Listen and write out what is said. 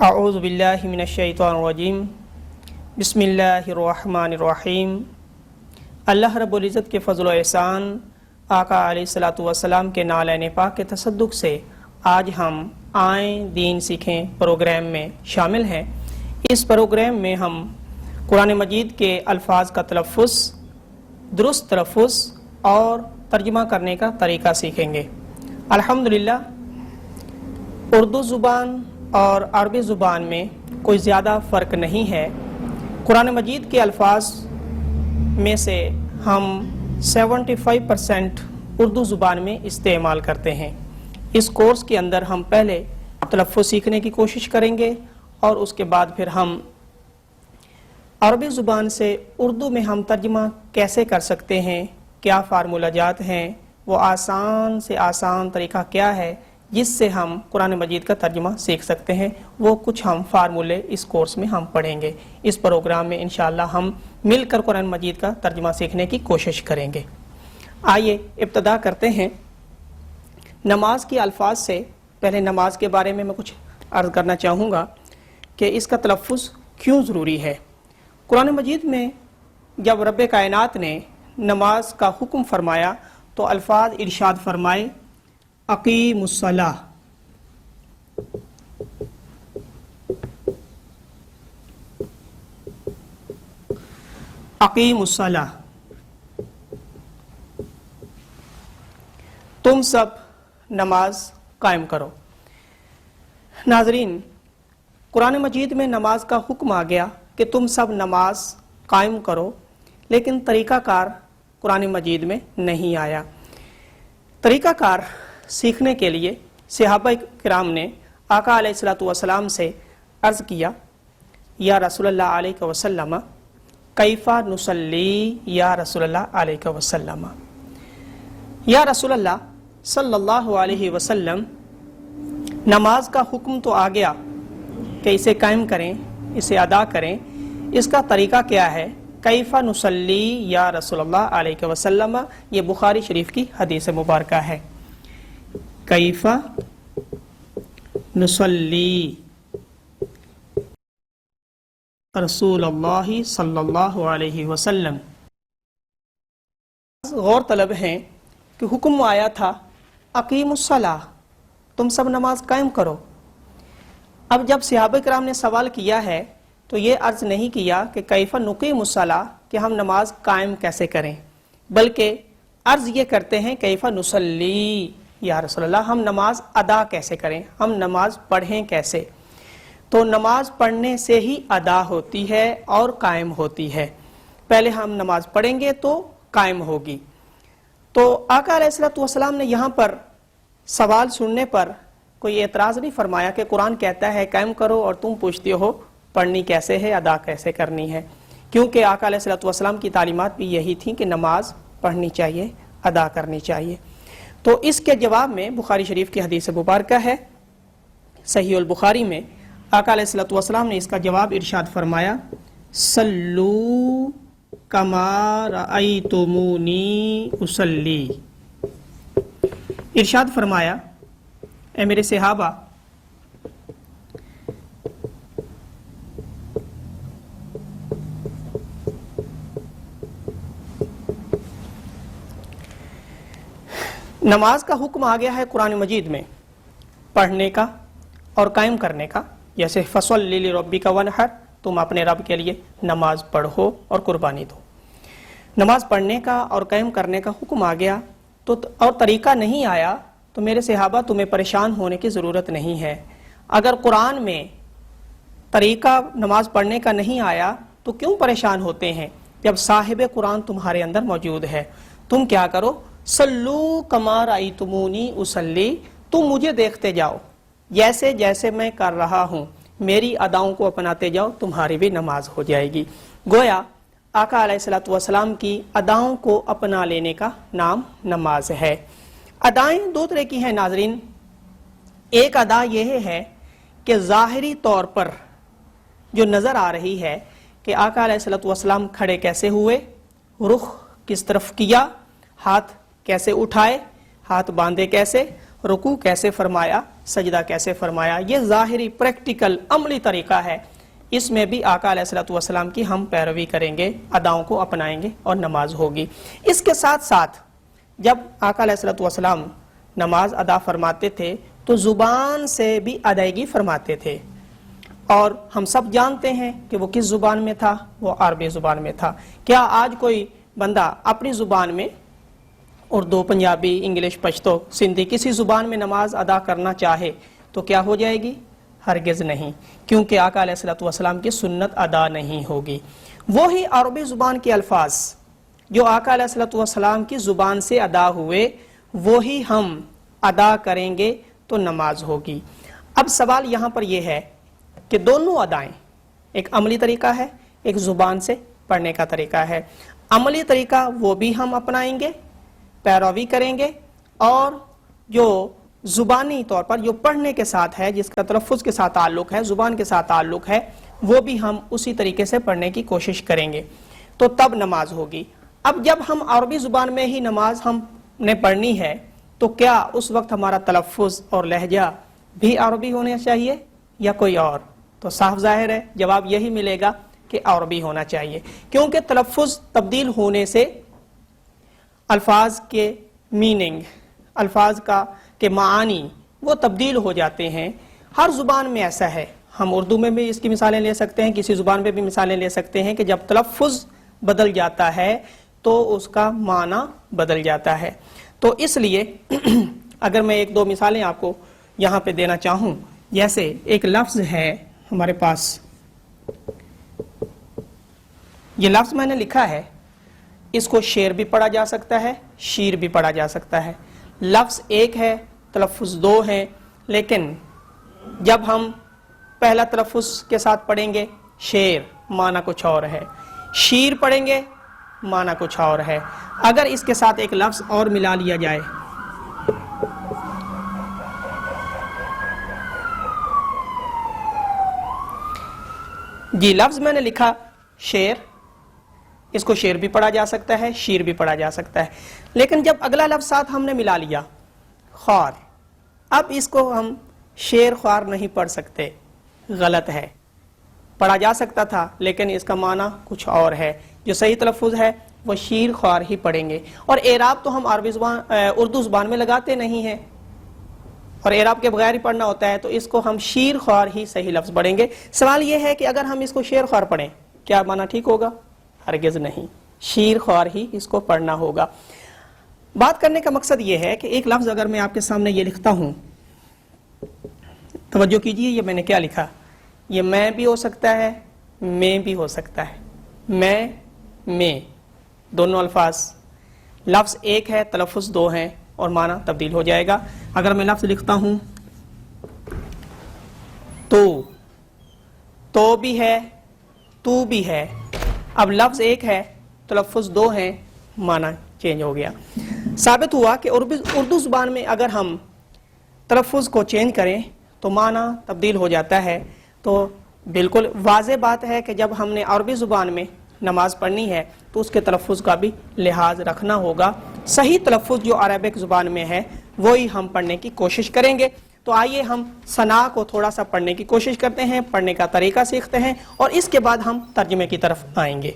اعوذ باللہ من الشیطان الرجیم بسم اللہ الرحمن الرحیم۔ اللہ رب العزت کے فضل و احسان، آقا علیہ الصلوۃ والسلام کے نالین پاک کے تصدق سے آج ہم آئیں دین سیکھیں پروگرام میں شامل ہیں۔ اس پروگرام میں ہم قرآن مجید کے الفاظ کا تلفظ، درست تلفظ اور ترجمہ کرنے کا طریقہ سیکھیں گے۔ الحمدللہ اردو زبان اور عربی زبان میں کوئی زیادہ فرق نہیں ہے۔ قرآن مجید کے الفاظ میں سے ہم 75% اردو زبان میں استعمال کرتے ہیں۔ اس کورس کے اندر ہم پہلے تلفظ سیکھنے کی کوشش کریں گے اور اس کے بعد پھر ہم عربی زبان سے اردو میں ہم ترجمہ کیسے کر سکتے ہیں، کیا فارمولہ جات ہیں، وہ آسان سے آسان طریقہ کیا ہے جس سے ہم قرآن مجید کا ترجمہ سیکھ سکتے ہیں، وہ کچھ ہم فارمولے اس کورس میں ہم پڑھیں گے۔ اس پروگرام میں انشاءاللہ ہم مل کر قرآن مجید کا ترجمہ سیکھنے کی کوشش کریں گے۔ آئیے ابتدا کرتے ہیں نماز کے الفاظ سے۔ پہلے نماز کے بارے میں کچھ عرض کرنا چاہوں گا کہ اس کا تلفظ کیوں ضروری ہے۔ قرآن مجید میں جب رب کائنات نے نماز کا حکم فرمایا تو الفاظ ارشاد فرمائے، اقیم الصلاۃ، اقیم الصلاۃ، تم سب نماز قائم کرو۔ ناظرین، قرآن مجید میں نماز کا حکم آ گیا کہ تم سب نماز قائم کرو، لیکن طریقہ کار قرآن مجید میں نہیں آیا۔ طریقہ کار سیکھنے کے لیے صحابہ کرام نے آقا علیہ الصلوۃ والسلام سے عرض کیا، یا رسول اللہ علیہ وسلم کیف نصلی، یا رسول اللہ علیہ وسلم، یا رسول اللہ صلی اللہ علیہ وسلم، نماز کا حکم تو آ گیا کہ اسے قائم کریں، اسے ادا کریں، اس کا طریقہ کیا ہے؟ کیف نصلی یا رسول اللہ علیہ وسلم، یہ بخاری شریف کی حدیث مبارکہ ہے۔ کیف نصلی رسول اللہ صلی اللہ علیہ وسلم۔ غور طلب ہے کہ حکم آیا تھا اقیم الصلاۃ، تم سب نماز قائم کرو۔ اب جب صحابہ کرام نے سوال کیا ہے تو یہ عرض نہیں کیا کہ کیف نقیم الصلاۃ، کہ ہم نماز قائم کیسے کریں، بلکہ عرض یہ کرتے ہیں کیف نصلی، یا رسول اللہ ہم نماز ادا کیسے کریں، ہم نماز پڑھیں کیسے۔ تو نماز پڑھنے سے ہی ادا ہوتی ہے اور قائم ہوتی ہے۔ پہلے ہم نماز پڑھیں گے تو قائم ہوگی۔ تو آقا علیہ الصلوۃ والسلام نے یہاں پر سوال سننے پر کوئی اعتراض نہیں فرمایا کہ قرآن کہتا ہے قائم کرو اور تم پوچھتے ہو پڑھنی کیسے ہے، ادا کیسے کرنی ہے، کیونکہ آقا علیہ الصلوۃ والسلام کی تعلیمات بھی یہی تھیں کہ نماز پڑھنی چاہیے، ادا کرنی چاہیے۔ تو اس کے جواب میں بخاری شریف کی حدیث مبارکہ ہے، صحیح البخاری میں آقا علیہ الصلوۃ والسلام نے اس کا جواب ارشاد فرمایا، صلو کما رأیتمونی اصلی۔ ارشاد فرمایا، اے میرے صحابہ، نماز کا حکم آ گیا ہے قرآن مجید میں پڑھنے کا اور قائم کرنے کا، جیسے فصلی لربک وانحر، تم اپنے رب کے لیے نماز پڑھو اور قربانی دو۔ نماز پڑھنے کا اور قائم کرنے کا حکم آ گیا تو اور طریقہ نہیں آیا تو میرے صحابہ تمہیں پریشان ہونے کی ضرورت نہیں ہے۔ اگر قرآن میں طریقہ نماز پڑھنے کا نہیں آیا تو کیوں پریشان ہوتے ہیں جب صاحب قرآن تمہارے اندر موجود ہے؟ تم کیا کرو، صلو کما رأیتمونی اصلی، تم مجھے دیکھتے جاؤ جیسے جیسے میں کر رہا ہوں، میری اداؤں کو اپناتے جاؤ، تمہاری بھی نماز ہو جائے گی۔ گویا آقا علیہ الصلوۃ والسلام کی اداؤں کو اپنا لینے کا نام نماز ہے۔ ادائیں دو طرح کی ہیں ناظرین۔ ایک ادا یہ ہے کہ ظاہری طور پر جو نظر آ رہی ہے کہ آقا علیہ الصلوۃ والسلام کھڑے کیسے ہوئے، رخ کس طرف کیا، ہاتھ کیسے اٹھائے، ہاتھ باندھے کیسے، رکوع کیسے فرمایا، سجدہ کیسے فرمایا، یہ ظاہری پریکٹیکل عملی طریقہ ہے، اس میں بھی آقا علیہ الصلوۃ والسلام کی ہم پیروی کریں گے، اداؤں کو اپنائیں گے اور نماز ہوگی۔ اس کے ساتھ ساتھ جب آقا علیہ الصلوۃ والسلام نماز ادا فرماتے تھے تو زبان سے بھی ادائیگی فرماتے تھے، اور ہم سب جانتے ہیں کہ وہ کس زبان میں تھا، وہ عربی زبان میں تھا۔ کیا آج کوئی بندہ اپنی زبان میں اردو، پنجابی، انگلش، پشتو، سندھی کسی زبان میں نماز ادا کرنا چاہے تو کیا ہو جائے گی؟ ہرگز نہیں، کیونکہ آقا علیہ الصلوۃ والسلام کی سنت ادا نہیں ہوگی۔ وہی عربی زبان کے الفاظ جو آقا علیہ الصلوۃ والسلام کی زبان سے ادا ہوئے وہی ہم ادا کریں گے تو نماز ہوگی۔ اب سوال یہاں پر یہ ہے کہ دونوں ادائیں، ایک عملی طریقہ ہے، ایک زبان سے پڑھنے کا طریقہ ہے۔ عملی طریقہ وہ بھی ہم اپنائیں گے، پیروی کریں گے، اور جو زبانی طور پر جو پڑھنے کے ساتھ ہے، جس کا تلفظ کے ساتھ تعلق ہے، زبان کے ساتھ تعلق ہے، وہ بھی ہم اسی طریقے سے پڑھنے کی کوشش کریں گے، تو تب نماز ہوگی۔ اب جب ہم عربی زبان میں ہی نماز ہم نے پڑھنی ہے تو کیا اس وقت ہمارا تلفظ اور لہجہ بھی عربی ہونا چاہیے یا کوئی اور؟ تو صاف ظاہر ہے جواب یہی ملے گا کہ عربی ہونا چاہیے، کیونکہ تلفظ تبدیل ہونے سے الفاظ کے میننگ، الفاظ کے معانی وہ تبدیل ہو جاتے ہیں۔ ہر زبان میں ایسا ہے، ہم اردو میں بھی اس کی مثالیں لے سکتے ہیں، کسی زبان میں بھی مثالیں لے سکتے ہیں کہ جب تلفظ بدل جاتا ہے تو اس کا معنی بدل جاتا ہے۔ تو اس لیے اگر میں ایک دو مثالیں آپ کو یہاں پہ دینا چاہوں، جیسے ایک لفظ ہے ہمارے پاس، یہ لفظ میں نے لکھا ہے، اس کو شیر بھی پڑھا جا سکتا ہے، شیر بھی پڑھا جا سکتا ہے۔ لفظ ایک ہے، تلفظ دو ہیں، لیکن جب ہم پہلا تلفظ کے ساتھ پڑھیں گے شیر، معنی کچھ اور ہے، شیر پڑھیں گے معنی کچھ اور ہے۔ اگر اس کے ساتھ ایک لفظ اور ملا لیا جائے، جی لفظ میں نے لکھا شیر، اس کو شیر بھی پڑھا جا سکتا ہے، شیر بھی پڑھا جا سکتا ہے، لیکن جب اگلا لفظ ساتھ ہم نے ملا لیا خوار، اب اس کو ہم شیر خوار نہیں پڑھ سکتے، غلط ہے، پڑھا جا سکتا تھا لیکن اس کا معنی کچھ اور ہے۔ جو صحیح تلفظ ہے وہ شیر خوار ہی پڑھیں گے، اور اعراب تو ہم اردو زبان میں لگاتے نہیں ہیں، اور اعراب کے بغیر ہی پڑھنا ہوتا ہے، تو اس کو ہم شیر خوار ہی صحیح لفظ پڑھیں گے۔ سوال یہ ہے کہ اگر ہم اس کو شیر خوار پڑھیں کیا معنی ٹھیک ہوگا؟ ہرگز نہیں، شیر خوار ہی اس کو پڑھنا ہوگا۔ بات کرنے کا مقصد یہ ہے کہ ایک لفظ اگر میں آپ کے سامنے یہ لکھتا ہوں، توجہ کیجئے، یہ میں نے کیا لکھا، یہ میں بھی ہو سکتا ہے، میں بھی ہو سکتا ہے، میں دونوں الفاظ، لفظ ایک ہے، تلفظ دو ہیں، اور معنی تبدیل ہو جائے گا۔ اگر میں لفظ لکھتا ہوں تو بھی ہے، تو بھی ہے، اب لفظ ایک ہے، تلفظ دو ہیں، معنی چینج ہو گیا۔ ثابت ہوا کہ اردو زبان میں اگر ہم تلفظ کو چینج کریں تو معنی تبدیل ہو جاتا ہے۔ تو بالکل واضح بات ہے کہ جب ہم نے عربی زبان میں نماز پڑھنی ہے تو اس کے تلفظ کا بھی لحاظ رکھنا ہوگا۔ صحیح تلفظ جو عربک زبان میں ہے وہی ہم پڑھنے کی کوشش کریں گے۔ تو آئیے ہم ثنا کو تھوڑا سا پڑھنے کی کوشش کرتے ہیں، پڑھنے کا طریقہ سیکھتے ہیں، اور اس کے بعد ہم ترجمے کی طرف آئیں گے۔